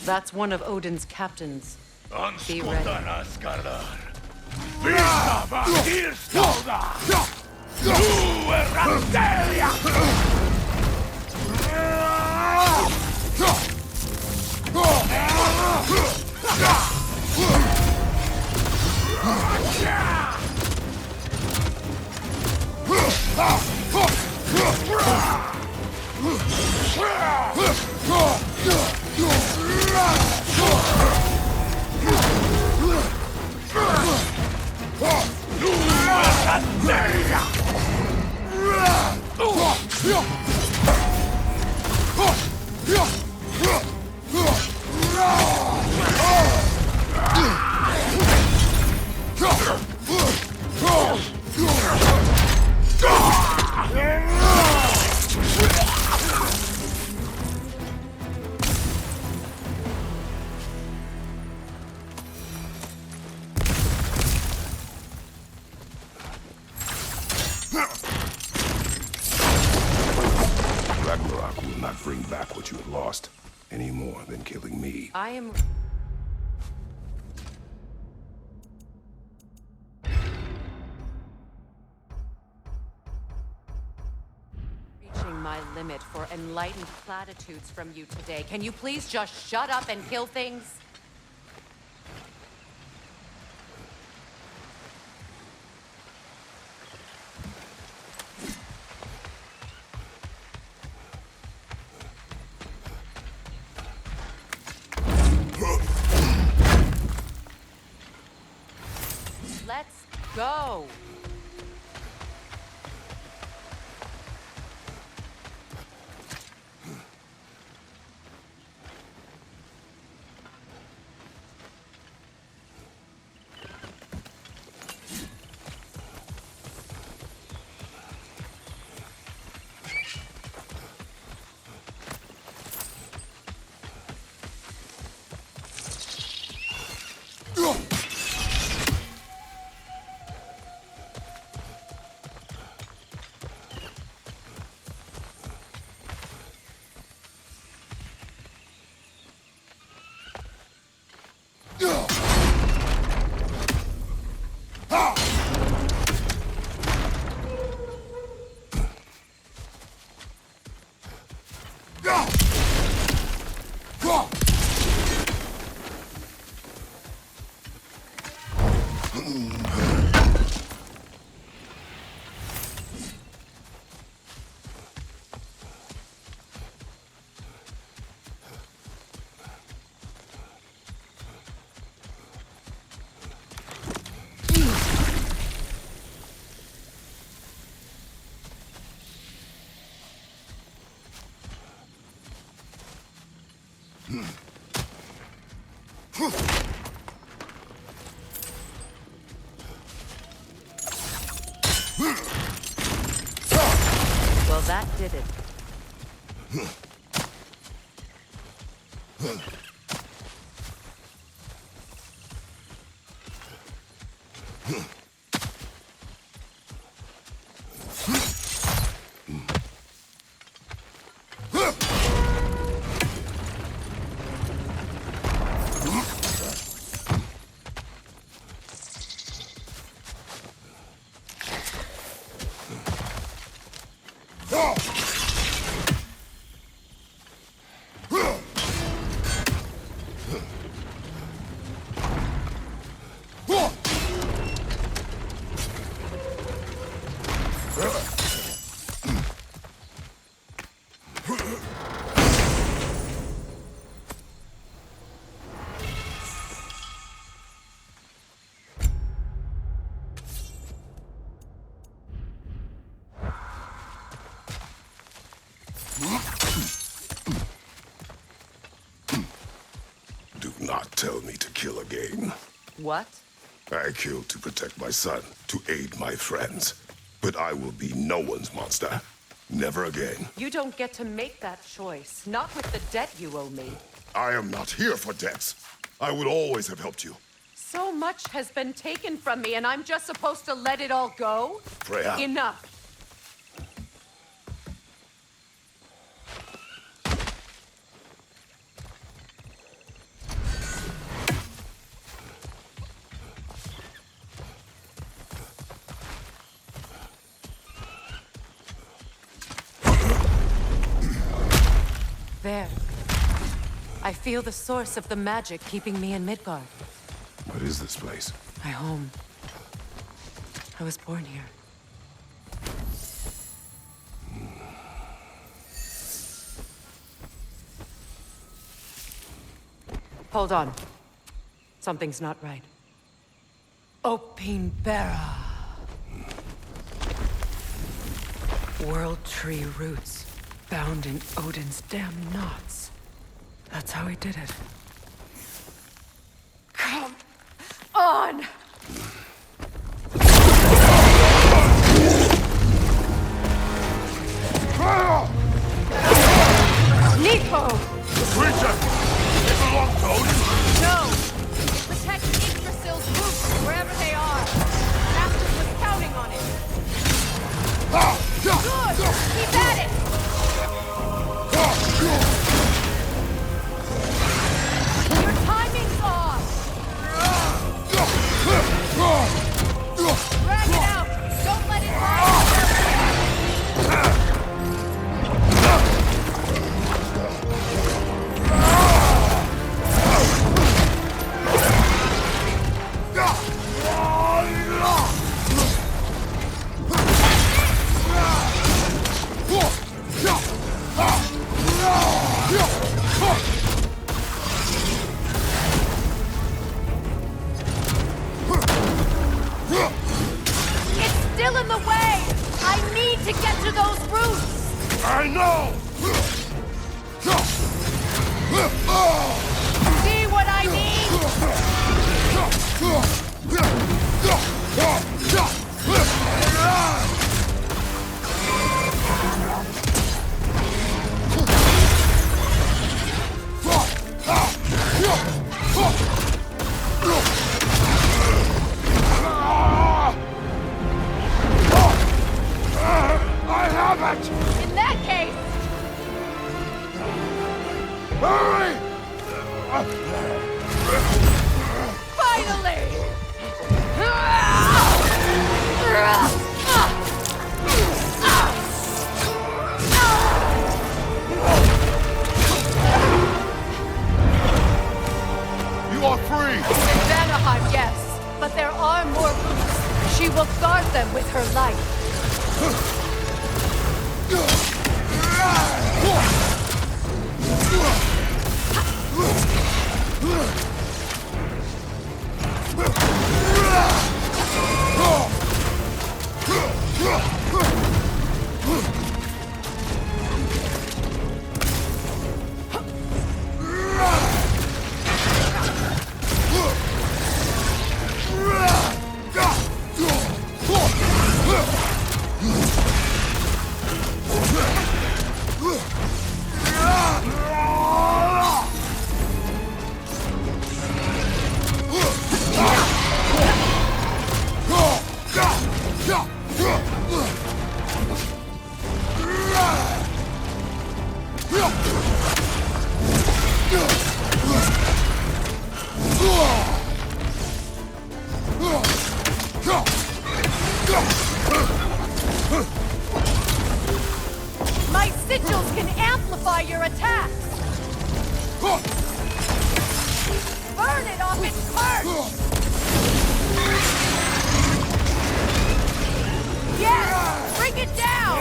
That's one of Odin's captains. Be ready. Anskutarna skallar. Visa tillstånda! Nu är Randelia! Ragnarok will not bring back what you have lost, any more than killing me. I am... reaching my limit for enlightened platitudes from you today. Can you please just shut up and kill things? Let's go! Well, that did it. Do not tell me to kill again. What? I killed to protect my son, to aid my friends. But I will be no one's monster. Never again. You don't get to make that choice. Not with the debt you owe me. I am not here for debts. I would always have helped you. So much has been taken from me, and I'm just supposed to let it all go? Freya. Enough. There. I feel the source of the magic keeping me in Midgard. What is this place? My home. I was born here. Hold on. Something's not right. Opinbera. World tree roots, bound in Odin's damn knots. That's how he did it. Come on! Nepo! The creature! It belongs to Odin? No! Protect Yggdrasil's roots wherever they are. Master was counting on it. Good! Keep at it! Your timing's off! Drag it out! Don't let it lie! It's still in the way! I need to get to those roots! I know! See what I need? I have it! In that case, Hurry! finally! You are free! In Vanaheim, yes, but there are more roots. She will guard them with her life. My sigils can amplify your attacks! Burn it off its perch! Yes! Bring it down!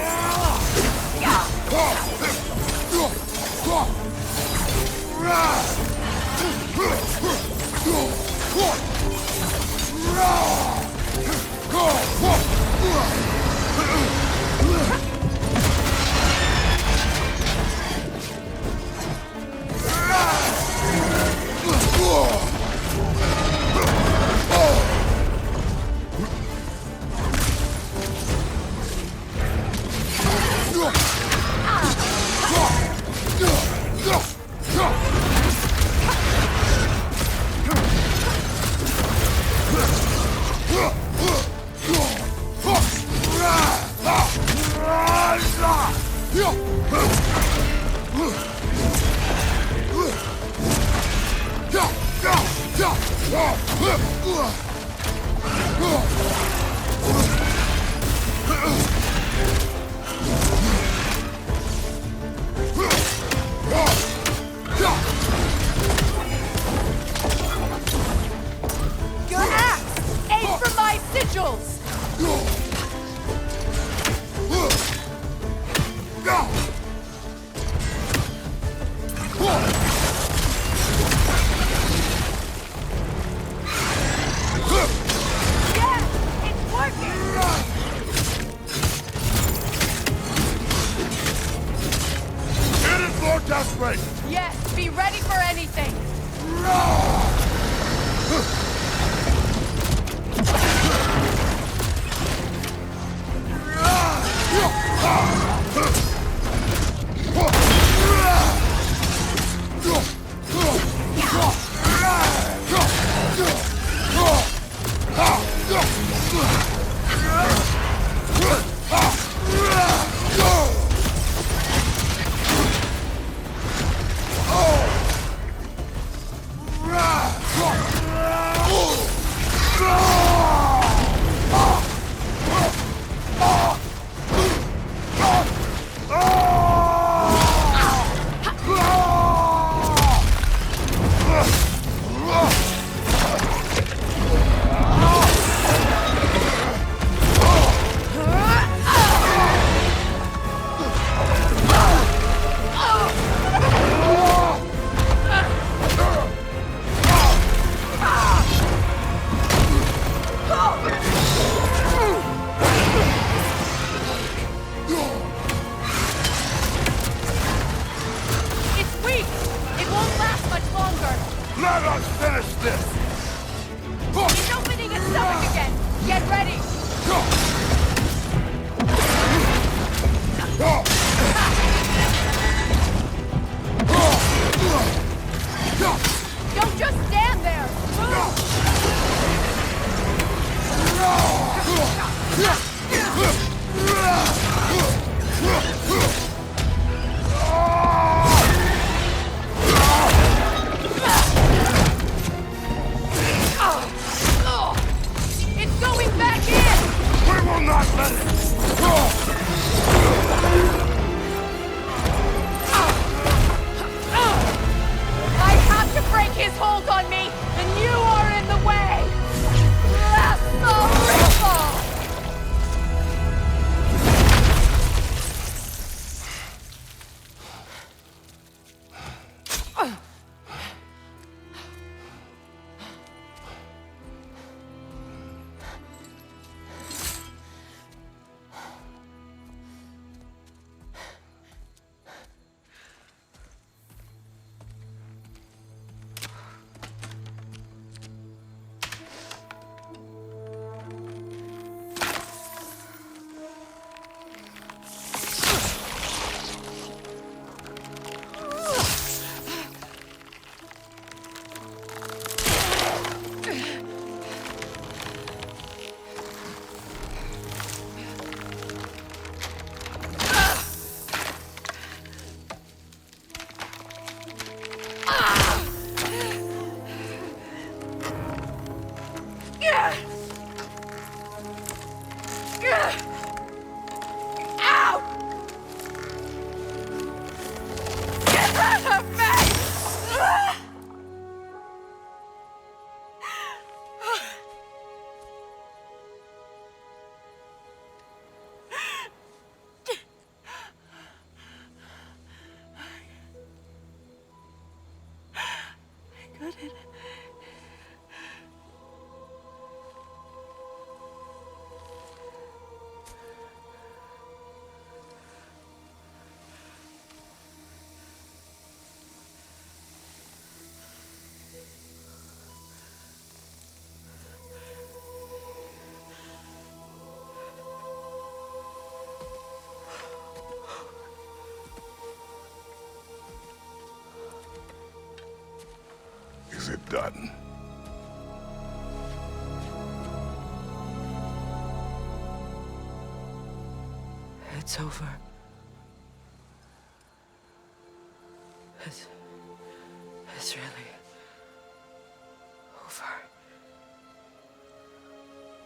desperate! Yes, be ready for anything! Let us finish this! He's opening his stomach again! Get ready! Don't just stand there! It's going back in! We will not let it! I have to break his hold on me, and you are in the way! That's the ripple! Out! Get out of me! I got it. Is it done? It's over. It's really over.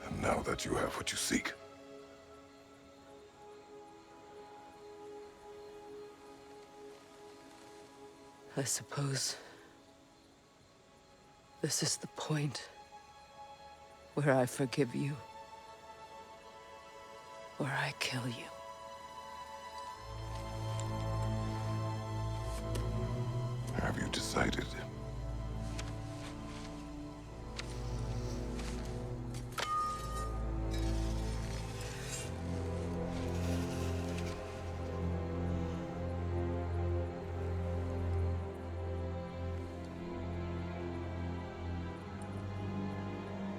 And now that you have what you seek, I suppose this is the point where I forgive you, where I kill you. have you decided?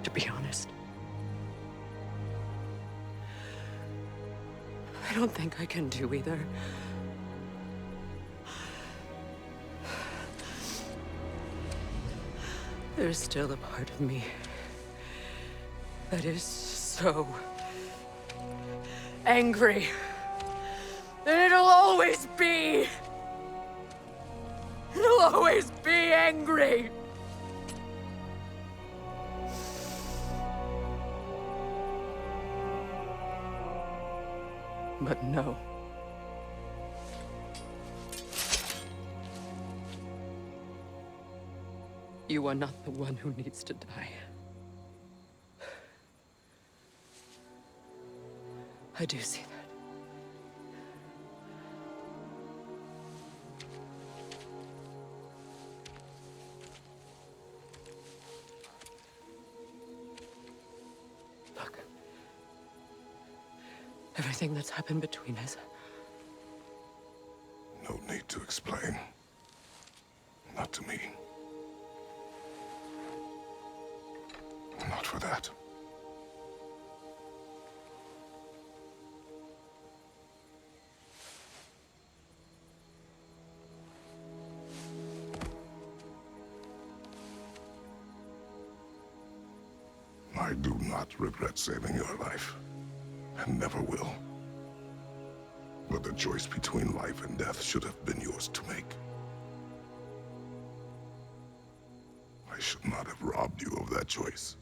to be honest. I don't think I can do either. There's still a part of me that is so angry that it'll always be. It'll always be angry. But no. You are not the one who needs to die. I do see that. Look. Everything that's happened between us. No need to explain. Not to me. Not for that. I do not regret saving your life, and never will. But the choice between life and death should have been yours to make. I should not have robbed you of that choice.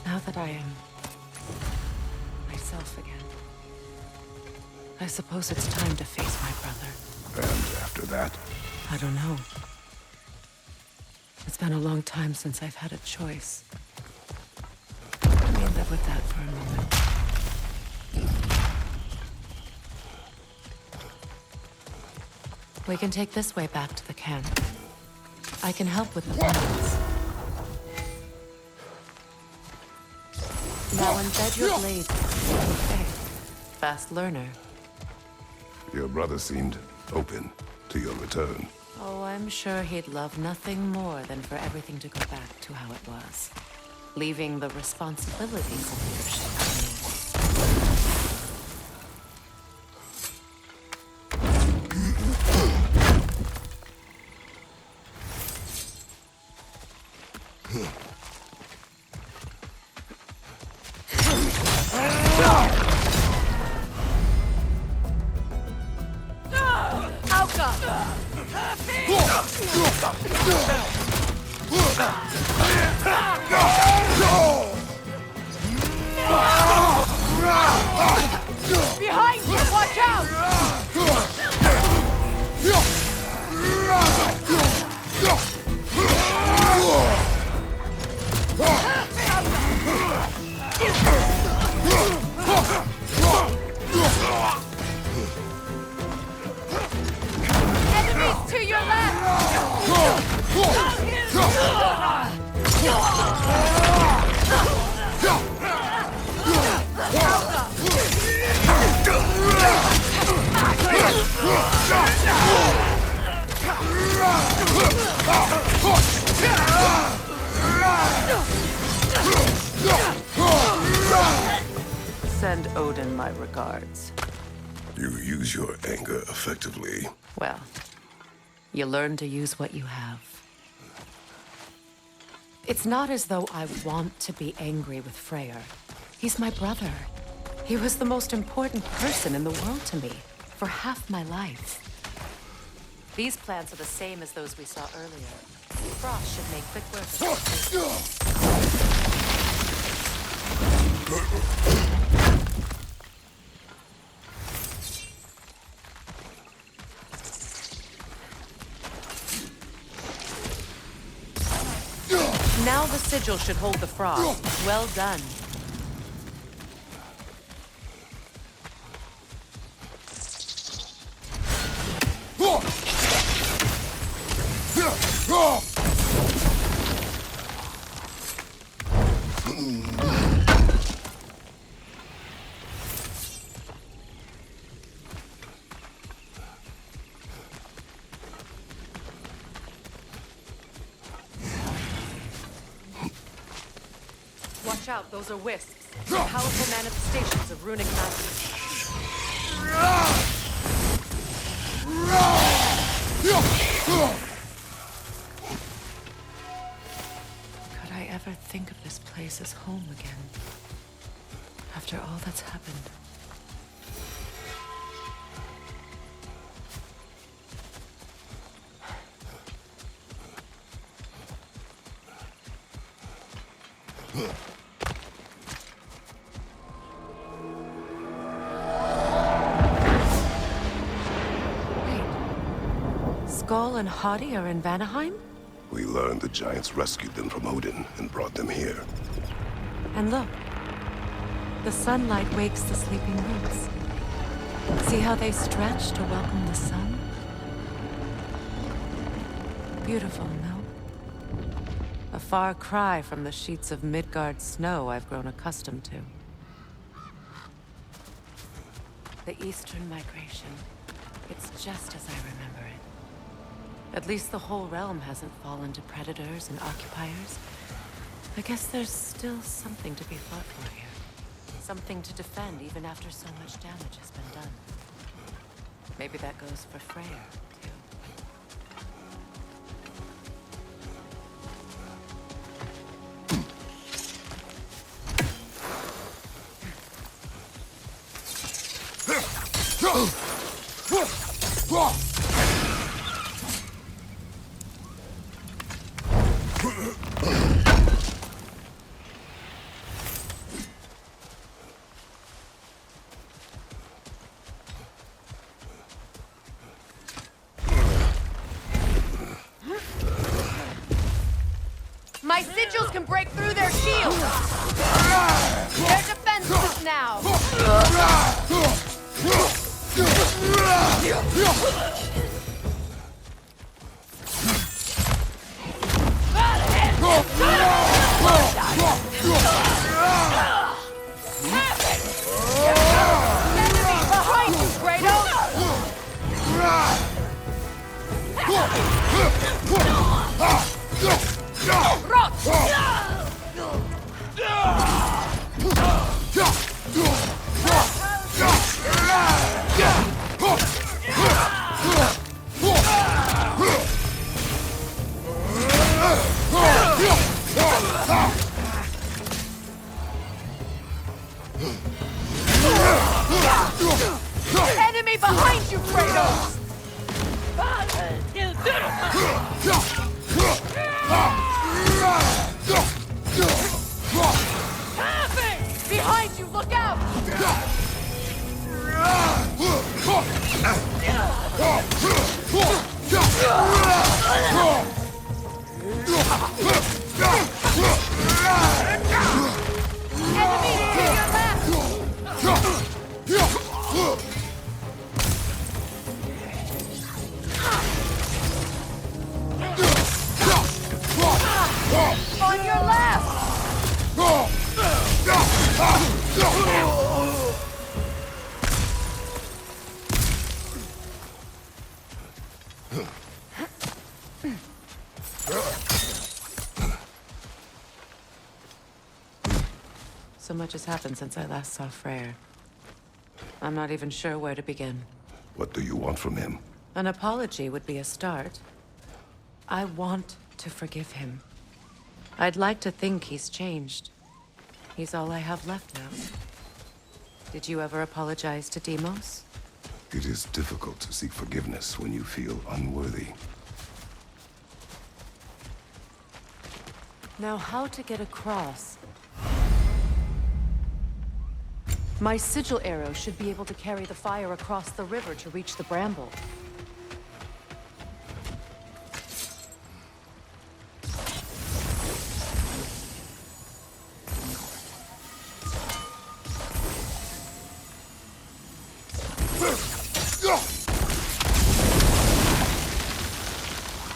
Now that I am myself again, I suppose it's time to face my brother. And after that? I don't know. It's been a long time since I've had a choice. Let me live with that for a moment. We can take this way back to the camp. I can help with the plans. Now embed your blades. Okay. Fast learner. Your brother seemed open to your return. Oh, I'm sure he'd love nothing more than for everything to go back to how it was. Leaving the responsibilities of leadership to me. Behind you! Watch out! Enemies to your left! Send Odin my regards. You use your anger effectively. Well, you learn to use what you have. It's not as though I want to be angry with Freyr. He's my brother. He was the most important person in the world to me for half my life. These plans are the same as those we saw earlier. Frost should make quick work of it. Now the sigil should hold the frost. Well done. Watch out, those are wisps. Powerful manifestations of runic magic. Could I ever think of this place as home again? After all that's happened. Skull and Hadi are in Vanaheim? We learned the giants rescued them from Odin and brought them here. And look. The sunlight wakes the sleeping roots. See how they stretch to welcome the sun? Beautiful, no? A far cry from the sheets of Midgard snow I've grown accustomed to. The Eastern Migration. It's just as I remember it. At least the whole realm hasn't fallen to predators and occupiers. I guess there's still something to be fought for here. Something to defend even after so much damage has been done. Maybe that goes for Freyr, too. My sigils can break through their shields! They're defenseless now! Enemy behind you, Kratos! Enemy behind you, Kratos! Behind you, look out! Enemy to your left! On your left! So much has happened since I last saw Freyr. I'm not even sure where to begin. What do you want from him? An apology would be a start. I want to forgive him. I'd like to think he's changed. He's all I have left now. Did you ever apologize to Demos? It is difficult to seek forgiveness when you feel unworthy. Now, how to get across? My sigil arrow should be able to carry the fire across the river to reach the bramble.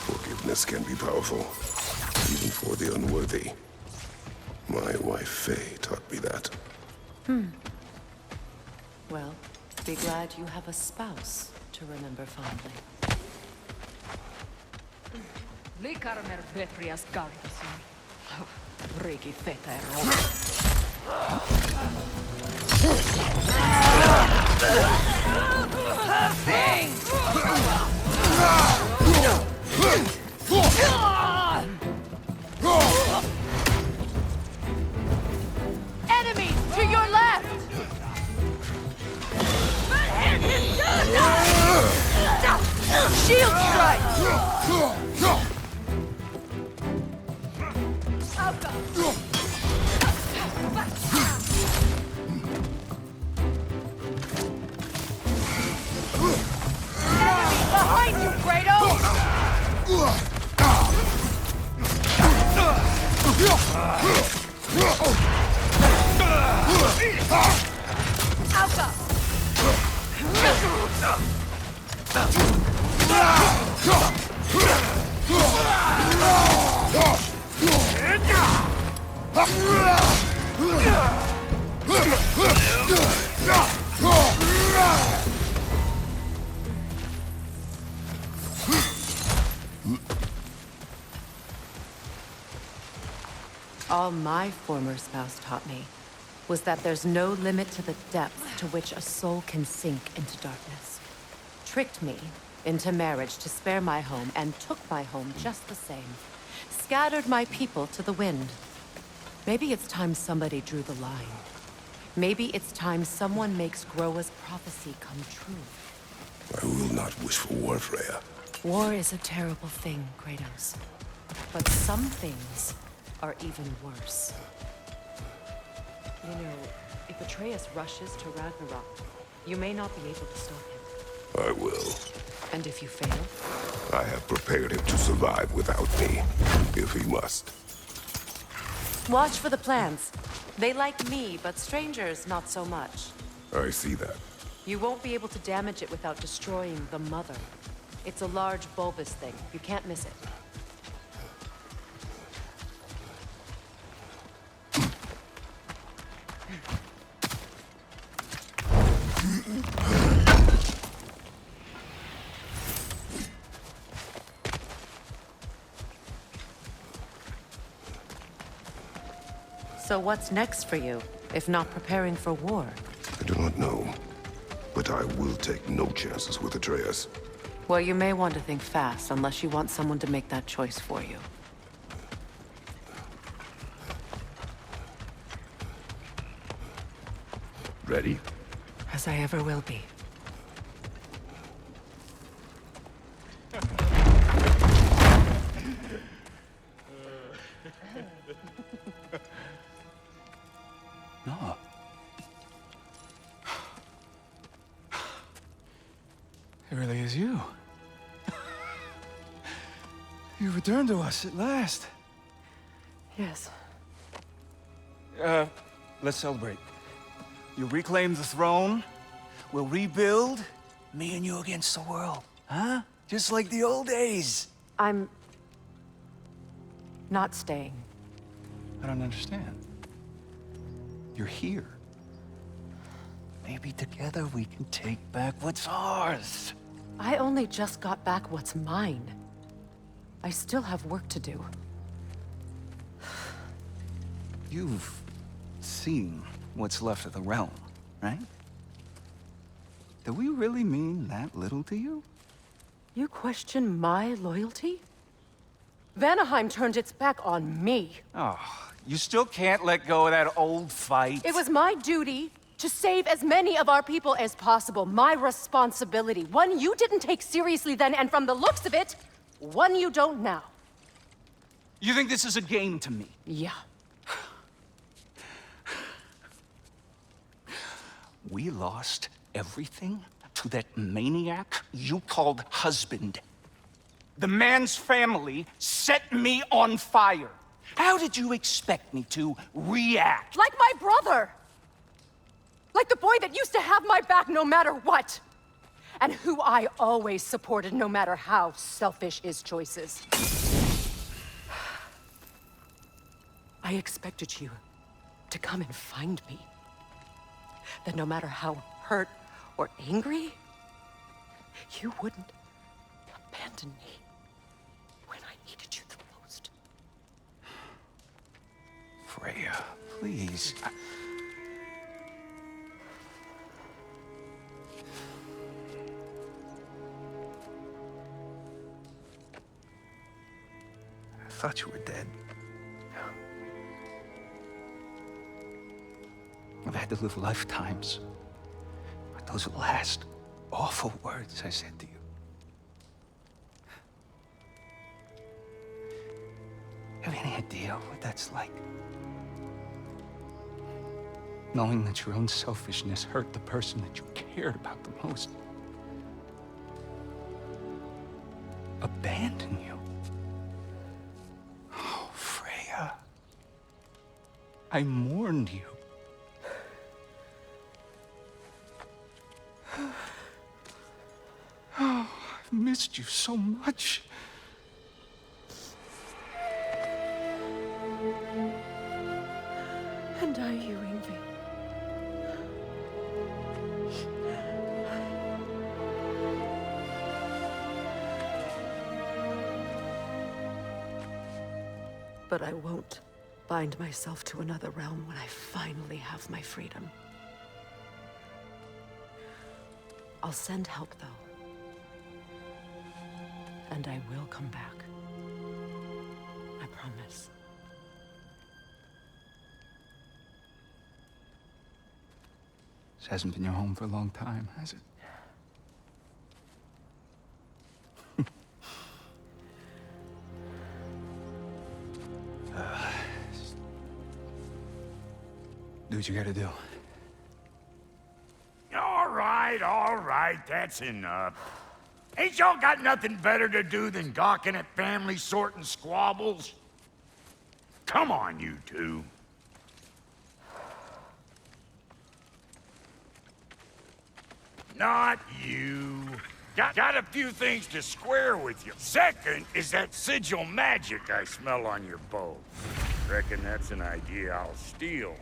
Forgiveness can be powerful, even for the unworthy. My wife Faye taught me that. Well, be glad you have a spouse to remember fondly. Likarmer Betrias Gardason. Regi feta Enemies to your left! Shield strike! Enemy behind you, Kratos! All my former spouse taught me was that there's no limit to the depth to which a soul can sink into darkness. Tricked me into marriage to spare my home and took my home just the same. Scattered my people to the wind. Maybe it's time somebody drew the line. Maybe it's time someone makes Groa's prophecy come true. I will not wish for war, Freya. War is a terrible thing, Kratos. But some things are even worse. You know, if Atreus rushes to Ragnarok, you may not be able to stop him. I will. And if you fail? I have prepared him to survive without me, if he must. Watch for the plants. They like me, but strangers not so much. I see that. You won't be able to damage it without destroying the mother. It's a large bulbous thing. You can't miss it. So what's next for you, if not preparing for war? I do not know, but I will take no chances with Atreus. Well, you may want to think fast, unless you want someone to make that choice for you. Ready? As I ever will be. No. It really is you. You returned to us at last. Yes. Let's celebrate. You reclaim the throne. We'll rebuild. Me and you against the world. Huh? Just like the old days. I'm not staying. I don't understand. You're here. Maybe together we can take back what's ours. I only just got back what's mine. I still have work to do. You've seen what's left of the realm, right? Do we really mean that little to you? You question my loyalty? Vanaheim turned its back on me. Oh, you still can't let go of that old fight? It was my duty to save as many of our people as possible. My responsibility. One you didn't take seriously then, and from the looks of it, one you don't now. You think this is a game to me? Yeah. We lost everything to that maniac you called husband. The man's family set me on fire. How did you expect me to react? Like my brother! Like the boy that used to have my back no matter what! And who I always supported no matter how selfish his choices. I expected you to come and find me. That no matter how hurt or angry, you wouldn't abandon me when I needed you the most. Freya, please. I thought you were dead. I've had to live lifetimes with those last awful words I said to you. Have any idea what that's like? Knowing that your own selfishness hurt the person that you cared about the most. Abandon you. Oh, Freya. I mourned you. Oh, I've missed you so much. And I you, Yngvi. But I won't bind myself to another realm when I finally have my freedom. I'll send help, though. And I will come back. I promise. This hasn't been your home for a long time, has it? Do what you gotta do. All right, that's enough. Ain't y'all got nothing better to do than gawking at family sorting squabbles? Come on, you two. Not you. Got a few things to square with you. Second is that sigil magic I smell on your bow. Reckon that's an idea I'll steal.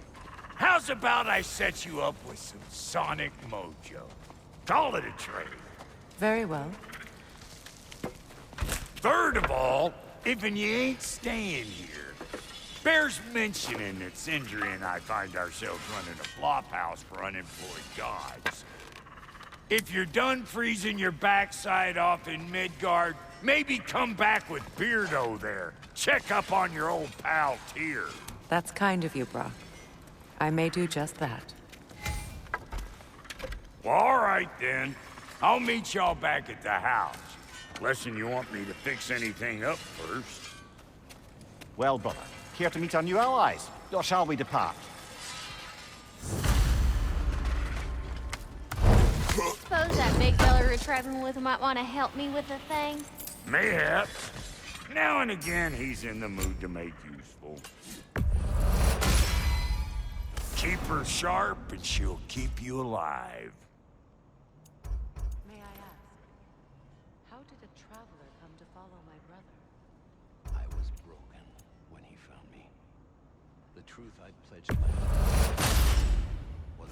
How's about I set you up with some sonic mojo? Call it a trade. Very well. Third of all, if you ain't staying here, bears mentioning that Sindri and I find ourselves running a flop house for unemployed gods. If you're done freezing your backside off in Midgard, maybe come back with Beardo there. Check up on your old pal Tyr. That's kind of you, Brock. I may do just that. Well, all right then. I'll meet y'all back at the house. Unless you want me to fix anything up first. Well, brother, here to meet our new allies, or shall we depart? Suppose that big fella we're traveling with might want to help me with a thing. Mayhaps. Now and again, he's in the mood to make useful. Keep her sharp, and she'll keep you alive. May I ask, how did a traveler come to follow my brother? I was broken when he found me. The truth I'd pledged my life was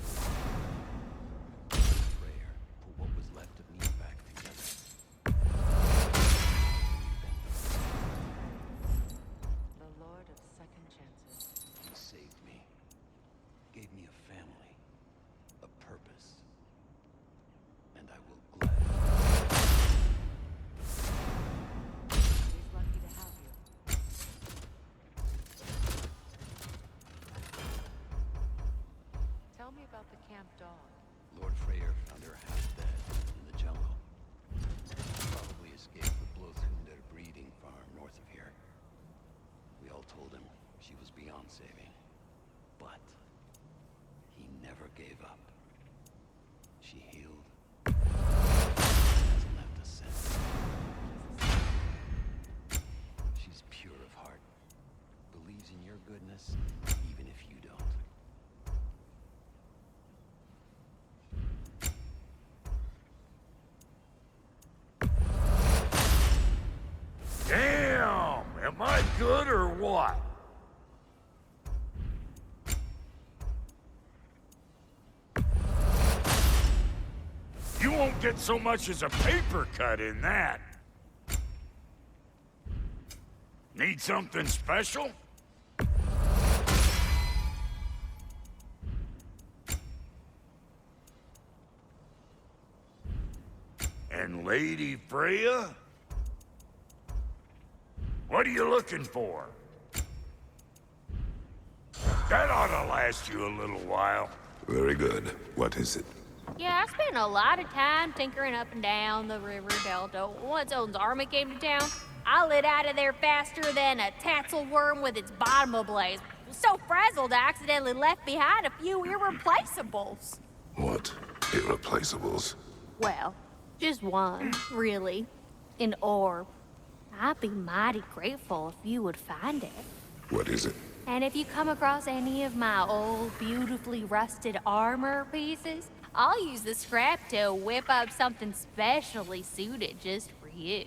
a prayer for what was left of me back together. The Lord of Second Chances. He saved me, gave me a family, a purpose, and I will gladly. He's lucky to have you. camp dog. Lord Freyr found her half dead in the jungle. Probably escaped the Blothunder breeding farm north of here. We all told him she was beyond saving. But he never gave up. She healed. Hasn't left us since. She's pure of heart. Believes in your goodness, even if you don't. Damn! Am I good or what? You won't get so much as a paper cut in that. Need something special? And Lady Freya? What are you looking for? That ought to last you a little while. Very good. What is it? Yeah, I spent a lot of time tinkering up and down the river delta. Once Odin's army came to town, I lit out of there faster than a tassel worm with its bottom ablaze. So frazzled, I accidentally left behind a few irreplaceables. What? Irreplaceables? Well, just one, really. An orb. I'd be mighty grateful if you would find it. What is it? And if you come across any of my old, beautifully rusted armor pieces, I'll use the scrap to whip up something specially suited just for you.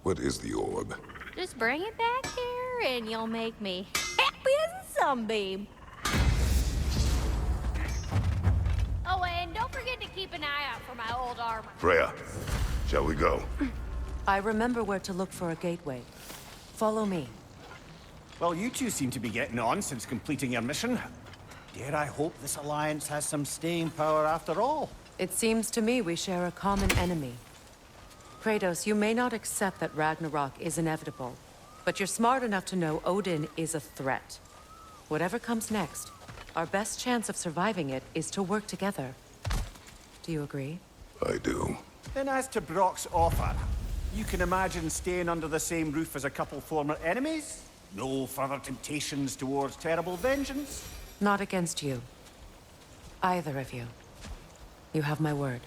What is the orb? Just bring it back here and you'll make me happy as a sunbeam. Oh, and don't forget to keep an eye out for my old armor. Freya, shall we go? I remember where to look for a gateway. Follow me. Well, you two seem to be getting on since completing your mission. Dare I hope this alliance has some staying power after all? It seems to me we share a common enemy. Kratos, you may not accept that Ragnarok is inevitable, but you're smart enough to know Odin is a threat. Whatever comes next, our best chance of surviving it is to work together. Do you agree? I do. Then as to Brock's offer, you can imagine staying under the same roof as a couple former enemies? No further temptations towards terrible vengeance? Not against you. Either of you. You have my word.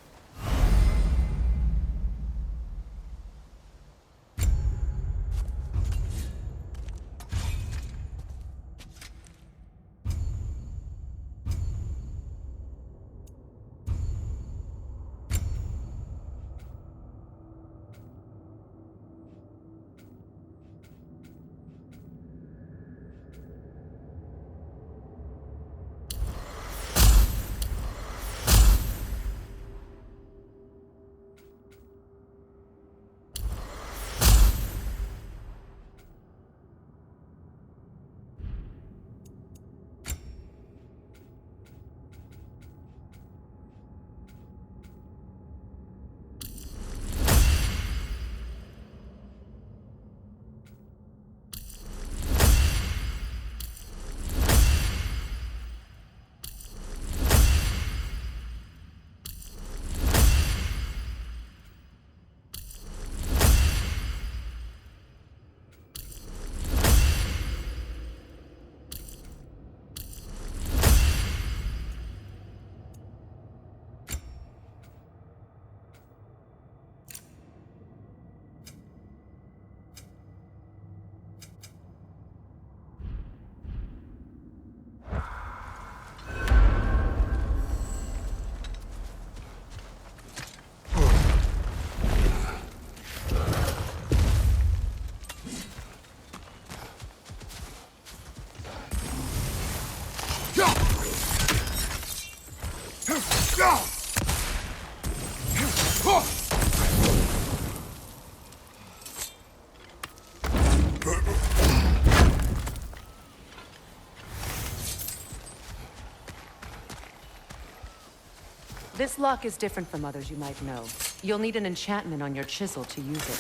This lock is different from others you might know. You'll need an enchantment on your chisel to use it.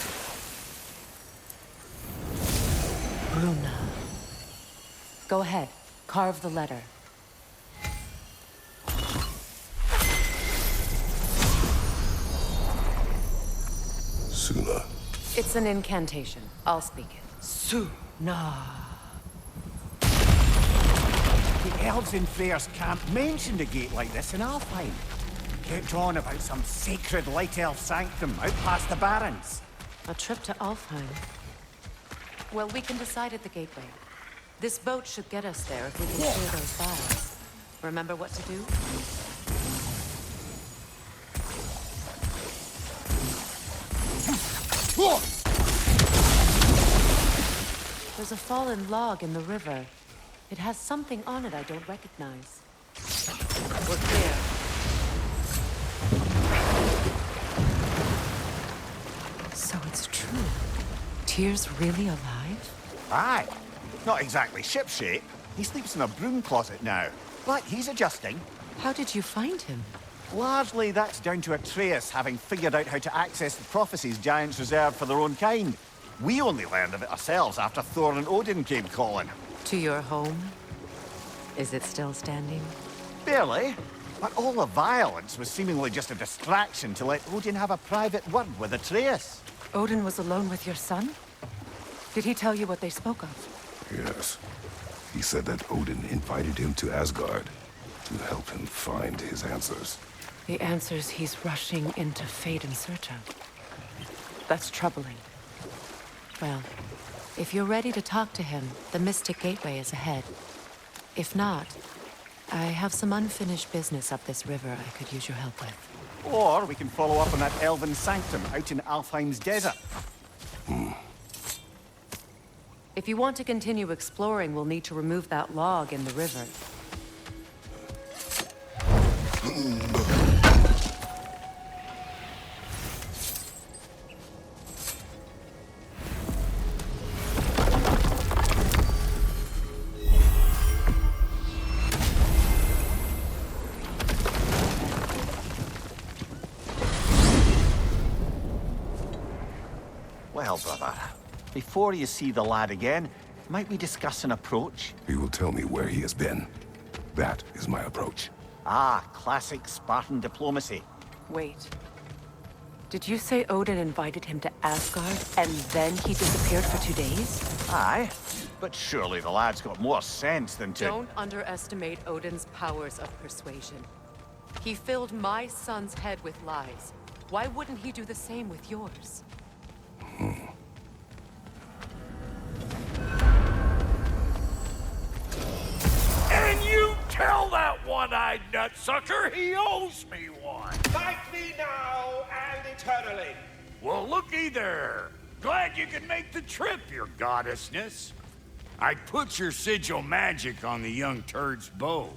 Runa. Go ahead. Carve the letter. Sooner. It's an incantation. I'll speak it. Suna. The elves in Freyr's camp mentioned a gate like this in Alfheim. Kept on about some sacred light elf sanctum out past the barrens. A trip to Alfheim. Well, we can decide at the gateway. This boat should get us there if we can clear those files. Remember what to do? There's a fallen log in the river. It has something on it I don't recognize. We're clear. So it's true. Tyr's really alive? Aye. Not exactly shipshape. He sleeps in a broom closet now. But he's adjusting. How did you find him? Largely, that's down to Atreus having figured out how to access the prophecies giants reserved for their own kind. We only learned of it ourselves after Thor and Odin came calling. To your home? Is it still standing? Barely. But all the violence was seemingly just a distraction to let Odin have a private word with Atreus. Odin was alone with your son? Did he tell you what they spoke of? Yes. He said that Odin invited him to Asgard to help him find his answers. The answers he's rushing into fate in search of. That's troubling. Well, if you're ready to talk to him, the Mystic Gateway is ahead. If not, I have some unfinished business up this river I could use your help with. Or we can follow up on that elven sanctum out in Alfheim's desert. If you want to continue exploring, we'll need to remove that log in the river. Well, brother, before you see the lad again, might we discuss an approach? He will tell me where he has been. That is my approach. Ah, classic Spartan diplomacy. Wait. Did you say Odin invited him to Asgard, and then he disappeared for 2 days? Aye, but surely the lad's got more sense than to... Don't underestimate Odin's powers of persuasion. He filled my son's head with lies. Why wouldn't he do the same with yours? And you tell that one-eyed nutsucker he owes me one. Thank me now and eternally. Well, looky there. Glad you could make the trip, your goddessness. I put your sigil magic on the young turd's bow.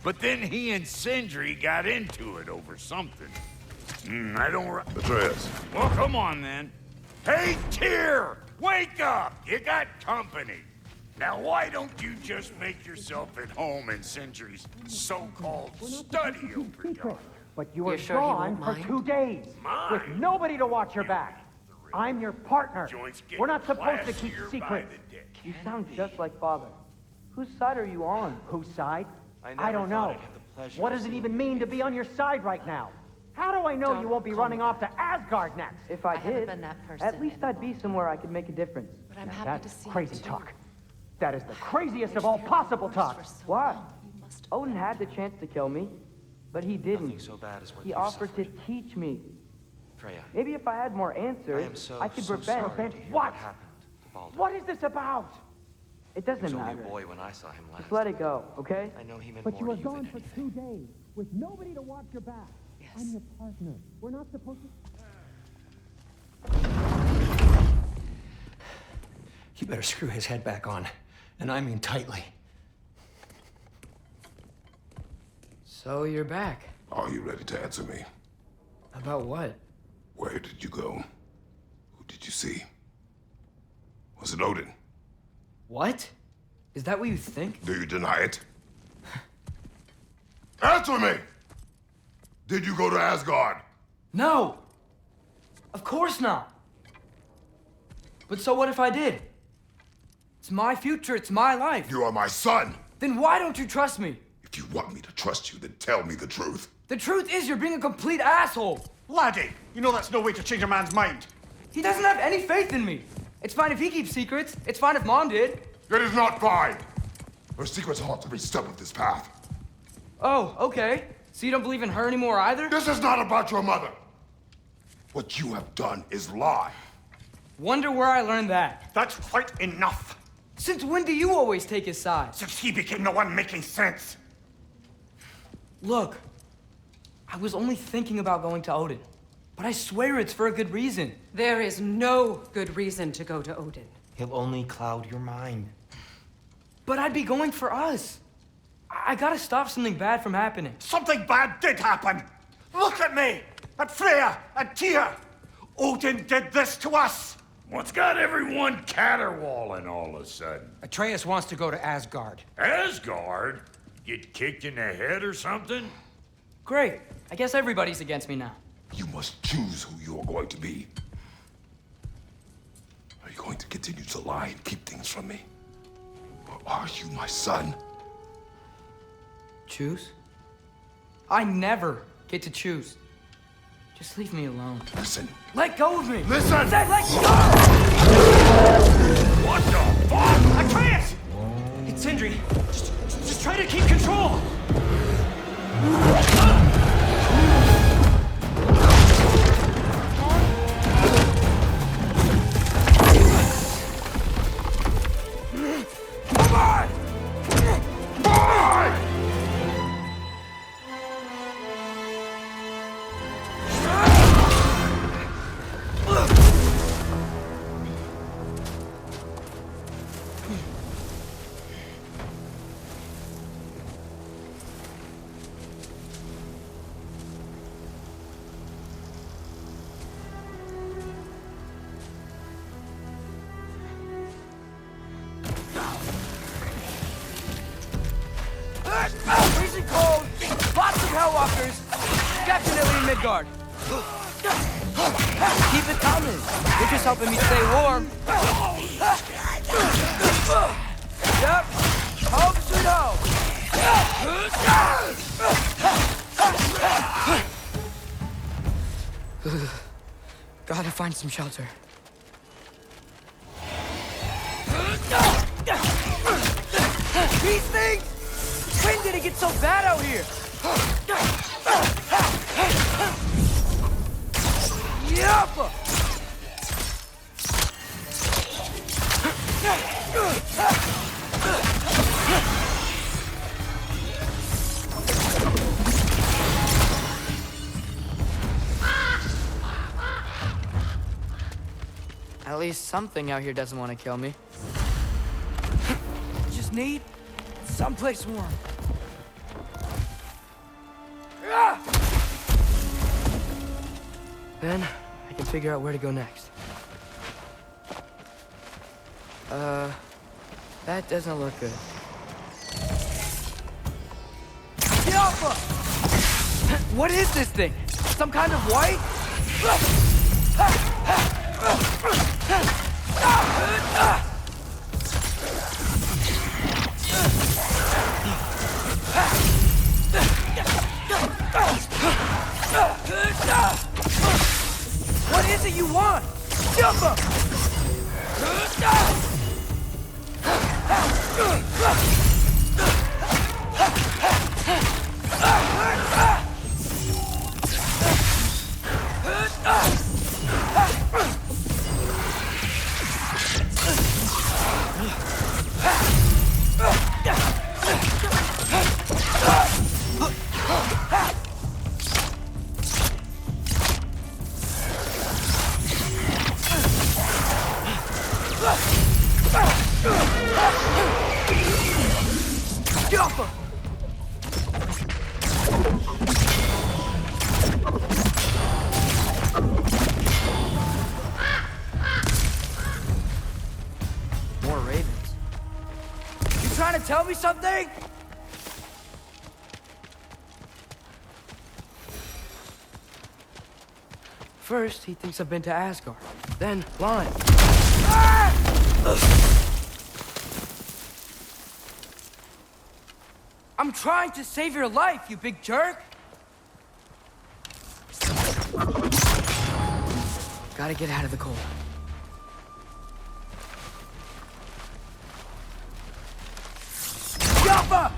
But then he and Sindri got into it over something. I don't... Atreus. Well, come on, then. Hey, Tyr! Wake up! You got company. Now, why don't you just make yourself at home in Sindri's so-called study over yonder? But you were You're sure he gone won't for mind? 2 days, Mind? with nobody to watch your back. I'm your partner. Joints get We're not supposed to keep classier by secrets. the dick. You sound just like Father. Whose side are you on? Whose side? I don't know. What does it even mean to be on your side right now? How do I know you won't be running off to Asgard next? If I haven't did, been that person at least in- I'd be somewhere I could make a difference. But I'm Now, happy to that's see crazy you too. talk. That is the craziest of all possible talk. Why? Odin had the chance to kill me, but he didn't. Nothing so bad as what He you offered to suffered. teach me. Freya, Maybe if I had more I answers, am so, I could so prevent. sorry to hear what? happened to Baldur. What is this about? It He was doesn't only a matter. boy when I saw him last. Just let it go, okay? I know he meant But more you were to you gone than for anything. 2 days, with nobody to watch your back. Yes. I'm your partner. We're not supposed to... You better screw his head back on. And I mean tightly. So you're back. Are you ready to answer me? About what? Where did you go? Who did you see? Was it Odin? What? Is that what you think? Do you deny it? Answer me! Did you go to Asgard? No! Of course not! But so what if I did? It's my future, it's my life. You are my son! Then why don't you trust me? If you want me to trust you, then tell me the truth. The truth is you're being a complete asshole! Laddie, you know that's no way to change a man's mind. He doesn't have any faith in me. It's fine if he keeps secrets. It's fine if Mom did. It is not fine. Her secrets haunt every step of this path. Oh, okay. So you don't believe in her anymore either? This is not about your mother. What you have done is lie. Wonder where I learned that. That's quite enough. Since when do you always take his side? Since he became the one making sense. Look, I was only thinking about going to Odin. But I swear it's for a good reason. There is no good reason to go to Odin. He'll only cloud your mind. But I'd be going for us. I gotta stop something bad from happening. Something bad did happen. Look at me, at Freya, at Tyr. Odin did this to us. What's got everyone caterwauling all of a sudden? Atreus wants to go to Asgard. Asgard? Get kicked in the head or something? Great. I guess everybody's against me now. You must choose who you are going to be. Are you going to continue to lie and keep things from me? Or are you my son? Choose? I never get to choose. Just leave me alone. Listen. Let go of me! Listen! I said let go! What the fuck? Atreus! It's Sindri. Just try to keep control! Come on! Boy! Freezing cold, lots of Hellwalkers, definitely in Midgard. Keep it coming. You're just helping me stay warm. Yep. Home sweet home. Gotta find some shelter. These things! When did it get so bad out here? Yup! At least something out here doesn't want to kill me. Just need someplace warm. Then I can figure out where to go next. That doesn't look good. Alpha! What is this thing? Some kind of white? What is it you want? Jump up! More ravens. You trying to tell me something? First, he thinks I've been to Asgard. Then, lying. I'm trying to save your life, you big jerk! Gotta get out of the cold. Yappa!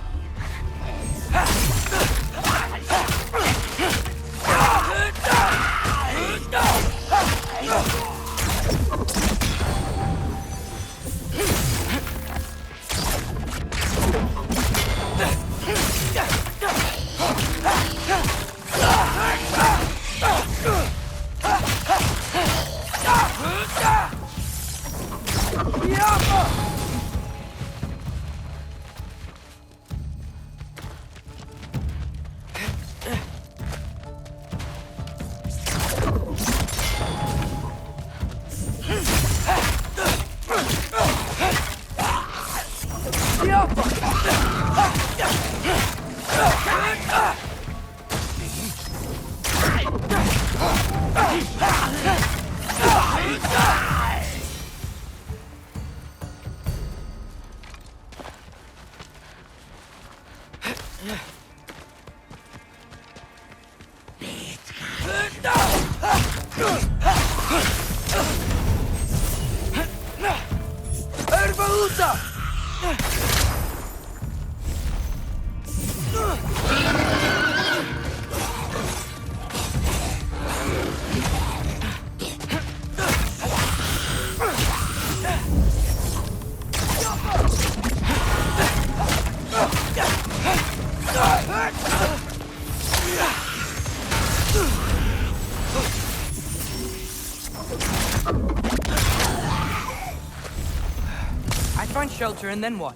I'd find shelter, and then what?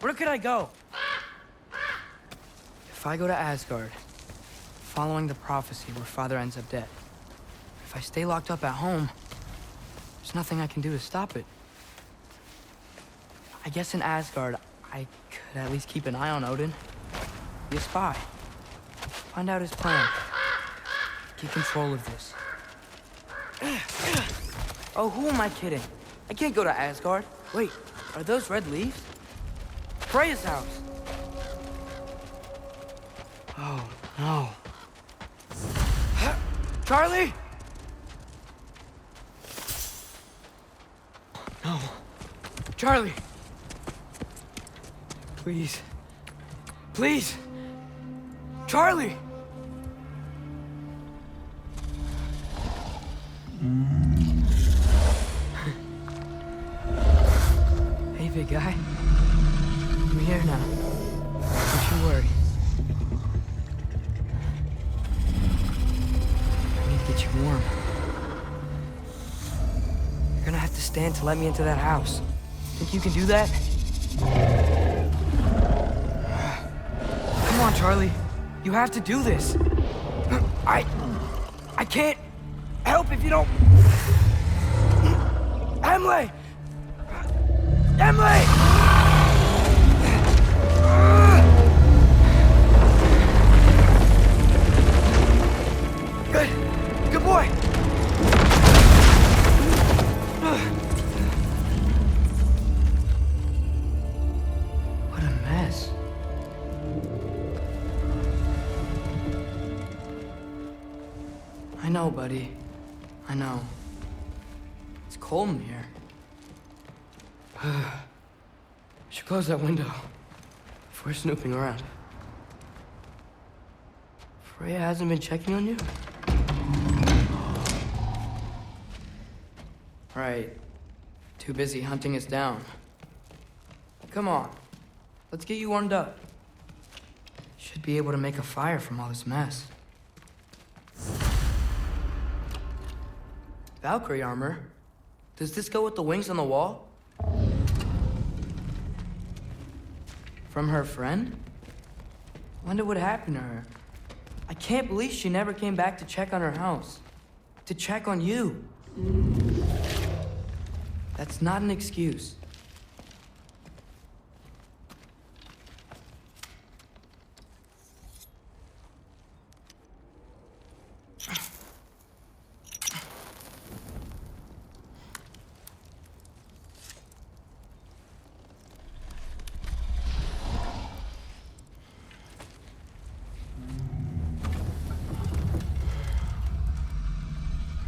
Where could I go? If I go to Asgard, following the prophecy where Father ends up dead, if I stay locked up at home, there's nothing I can do to stop it. I guess in Asgard, I could at least keep an eye on Odin. Be a spy. Find out his plan. Get control of this. Oh, who am I kidding? I can't go to Asgard. Wait, are those red leaves? Freya's house. Oh, no. Charlie! No. Charlie! Please. Please! Charlie! Hey, big guy. I'm here now. Don't you worry. I need to get you warm. You're gonna have to stand to let me into that house. Think you can do that? Come on, Charlie. You have to do this. I can't help if you don't... Emily! Emily! Good boy! What a mess. I know, buddy. I know. It's cold in here. Should close that window if we're snooping around. Freya hasn't been checking on you? Right. Too busy hunting us down. Come on. Let's get you warmed up. Should be able to make a fire from all this mess. Valkyrie armor? Does this go with the wings on the wall? From her friend? Wonder what happened to her. I can't believe she never came back to check on her house. To check on you. That's not an excuse.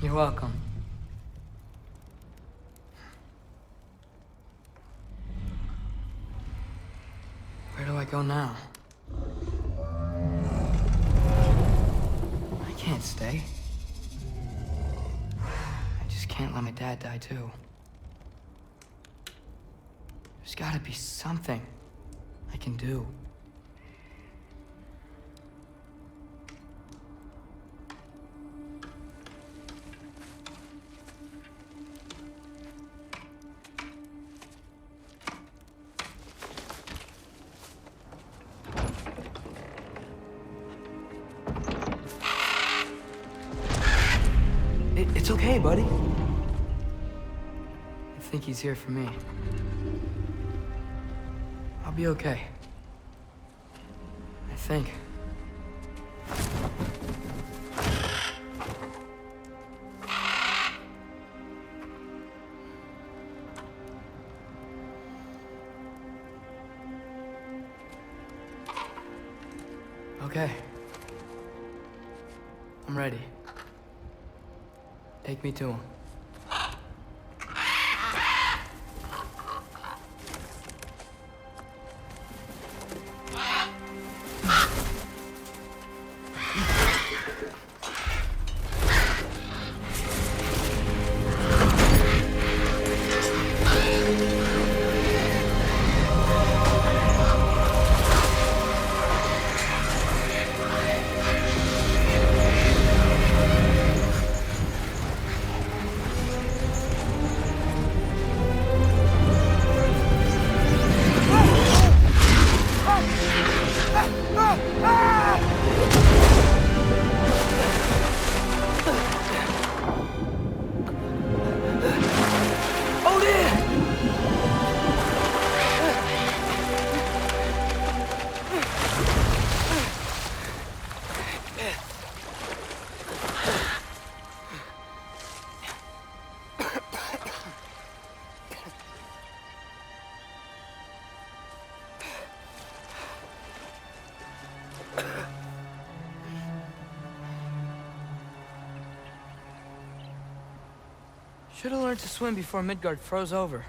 You're welcome. go now? I can't stay. I just can't let my dad die too. There's gotta be something I can do. It's okay, buddy. I think he's here for me. I'll be okay. I think. Okay. I'm ready. Take me to him. Should have learned to swim before Midgard froze over.